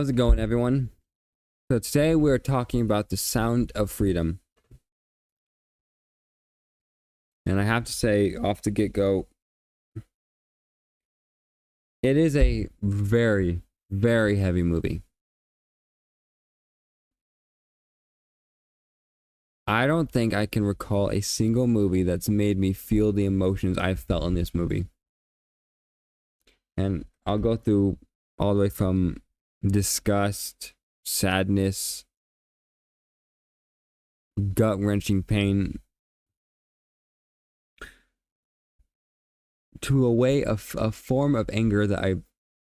How's it going, everyone? So today we're talking about The Sound of Freedom. And I have to say, off the get-go, it is a very, very heavy movie. I don't think I can recall a single movie that's made me feel the emotions I've felt in this movie. And I'll go through all the way from disgust, sadness, gut-wrenching pain, to a form of anger that I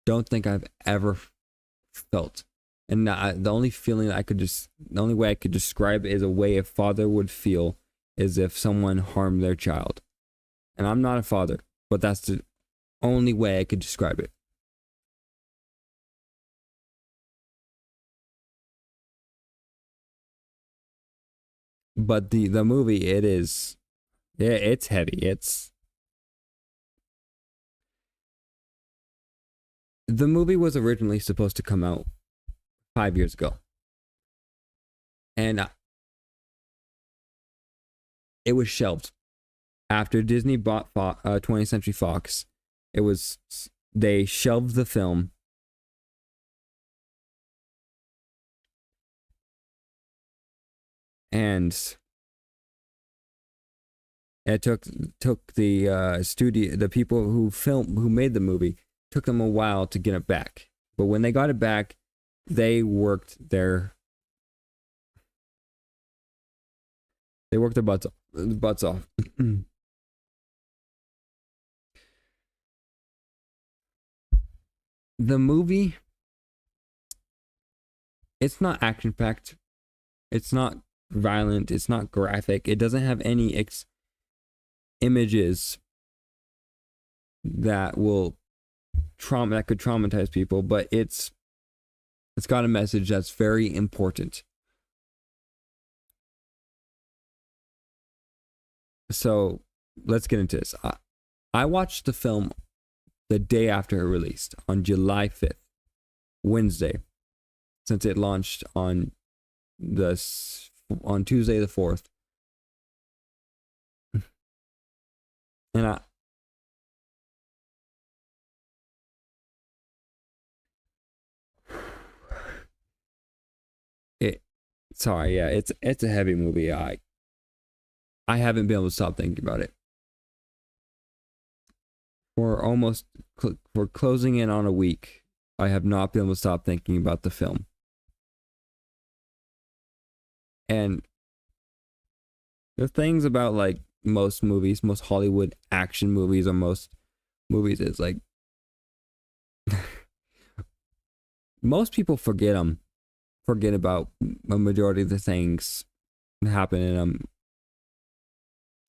don't think I've ever felt. And the only feeling that the only way I could describe it is a way a father would feel is if someone harmed their child. And I'm not a father, but that's the only way I could describe it. But the movie, it's heavy. The movie was originally supposed to come out 5 years ago. And it was shelved. After Disney bought 20th Century Fox, they shelved the film. And it took the studio, the people who made the movie, took them a while to get it back. But when they got it back, they worked their butts off. The movie, it's not action packed, it's not violent, it's not graphic, it doesn't have any images that could traumatize people, but it's got a message that's very important. So let's get into this. I watched the film the day after it released, on July 5th, Wednesday, since it launched on Tuesday the 4th. And it's a heavy movie. I haven't been able to stop thinking about it. For closing in on a week, I have not been able to stop thinking about the film. And the things about like most Hollywood action movies, or most movies, is like most people forget about a majority of the things that happen in them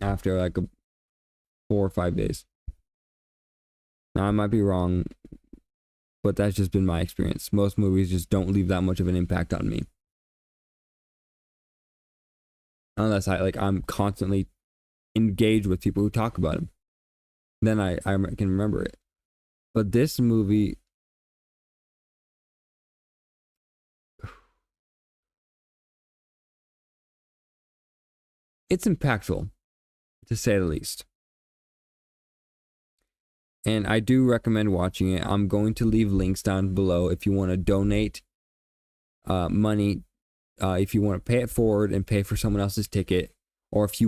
after like 4 or 5 days. Now, I might be wrong, but that's just been my experience. Most movies just don't leave that much of an impact on me. Unless I'm constantly engaged with people who talk about them. Then I can remember it. But this movie, it's impactful, to say the least. And I do recommend watching it. I'm going to leave links down below if you want to donate money, if you want to pay it forward and pay for someone else's ticket, or if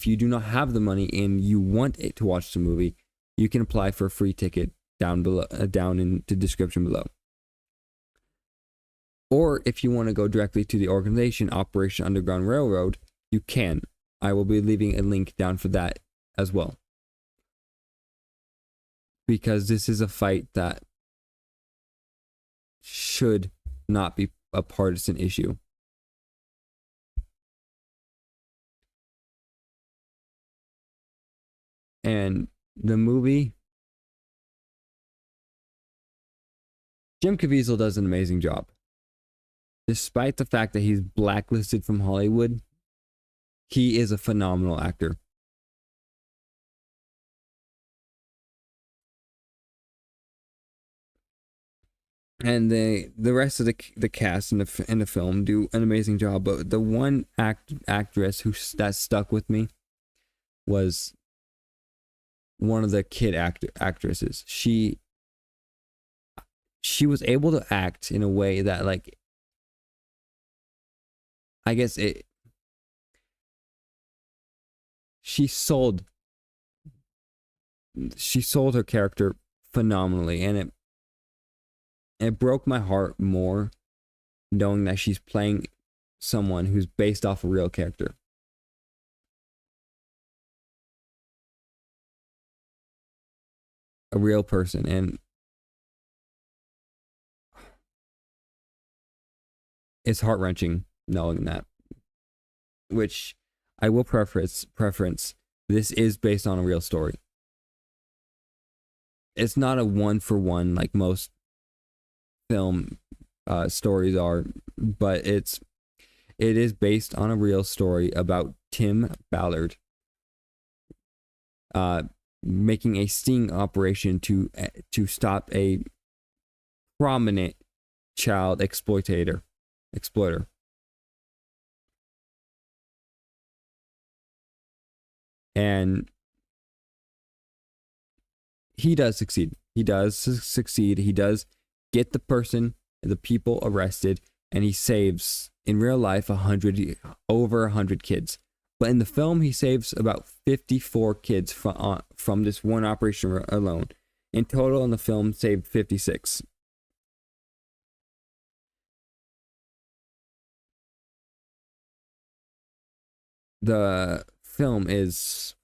you do not have the money and you want it to watch the movie, you can apply for a free ticket down below, down in the description below. Or if you want to go directly to the organization, Operation Underground Railroad, you can. I will be leaving a link down for that as well. Because this is a fight that should not be a partisan issue. And the movie, Jim Caviezel does an amazing job. Despite the fact that he's blacklisted from Hollywood, he is a phenomenal actor. and the rest of the cast in the film do an amazing job. But the one actress that stuck with me was one of the kid actresses. She was able to act in a way that, like, I guess she sold her character phenomenally, and it broke my heart more knowing that she's playing someone who's based off a real character. A real person, and it's heart-wrenching knowing that. Which I will preference, this is based on a real story. It's not a one-for-one like most film stories are, but it is based on a real story about Tim Ballard making a sting operation to stop a prominent child exploiter. And he does succeed. He does get the people arrested, and he saves, in real life, over 100 kids. But in the film, he saves about 54 kids from this one operation alone. In total, in the film, saved 56. The film is...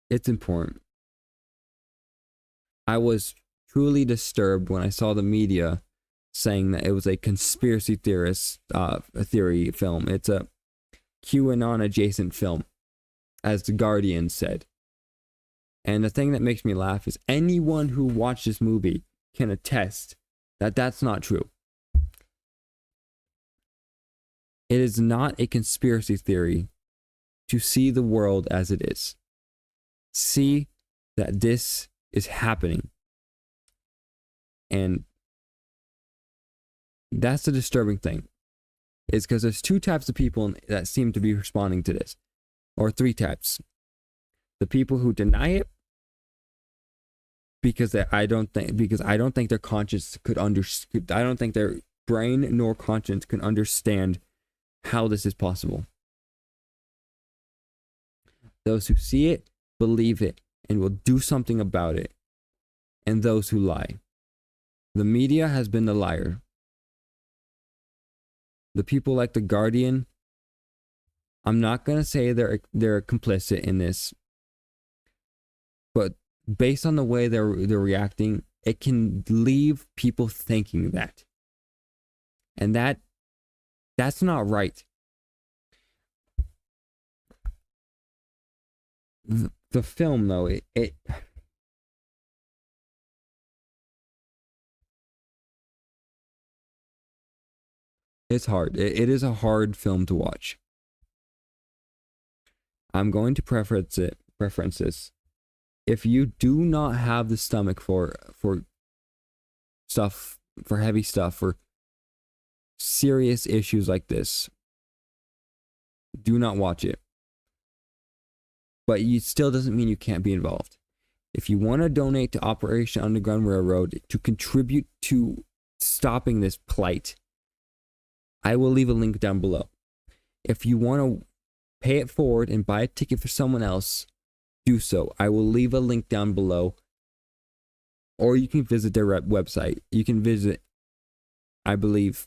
it's important. I was truly disturbed when I saw the media saying that it was a conspiracy theory film. It's a QAnon adjacent film, as The Guardian said. And the thing that makes me laugh is anyone who watched this movie can attest that that's not true. It is not a conspiracy theory to see the world as it is. See that this is happening. And that's the disturbing thing. Is because there's two types of people that seem to be responding to this. Or three types. The people who deny it because I don't think their conscience could understand. I don't think their brain nor conscience can understand how this is possible. Those who see it, believe it, and will do something about it. And those who lie. The media has been the liar. The people like The Guardian, I'm not going to say they're complicit in this, but based on the way they're reacting, it can leave people thinking that. And that's not right. The film, though, it it's hard. It is a hard film to watch. I'm going to preference this. If you do not have the stomach for stuff, for heavy stuff, for serious issues like this, do not watch it. But it still doesn't mean you can't be involved. If you want to donate to Operation Underground Railroad to contribute to stopping this plight, I will leave a link down below. If you want to pay it forward and buy a ticket for someone else, do so. I will leave a link down below. Or you can visit their website. You can visit, I believe,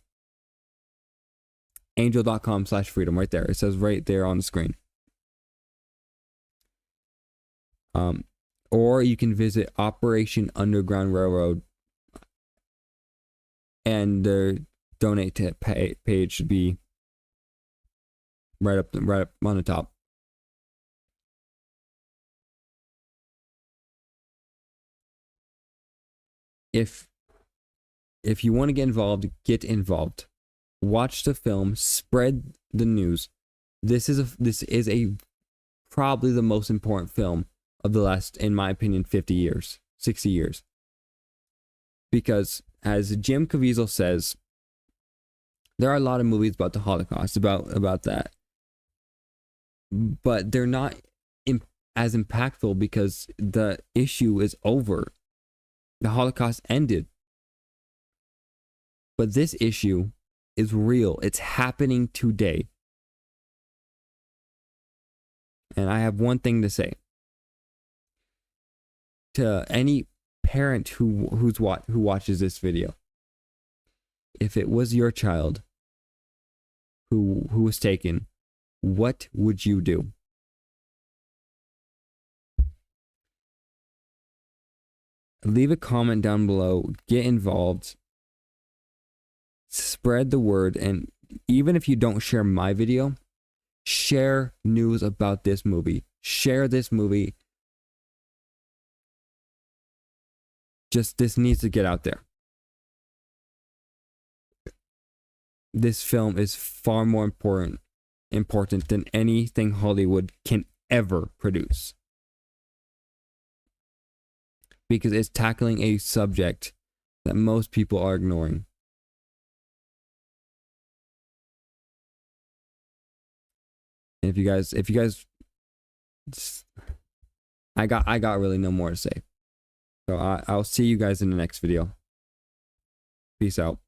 angel.com/freedom right there. It says right there on the screen. Or you can visit Operation Underground Railroad, and their donate to page should be right up on the top. If you want to get involved. Watch the film, spread the news. This is probably the most important film of the last, in my opinion, 50 years. 60 years. Because as Jim Caviezel says, there are a lot of movies about the Holocaust, about that. But they're not as impactful because the issue is over. The Holocaust ended. But this issue is real. It's happening today. And I have one thing to say. To any parent who watches this video. If it was your child who was taken, what would you do? Leave a comment down below. Get involved. Spread the word. And even if you don't share my video, share news about this movie. Share this movie. Just this needs to get out there. This film is far more important than anything Hollywood can ever produce. Because it's tackling a subject that most people are ignoring. And if you guys I got really no more to say. So I'll see you guys in the next video. Peace out.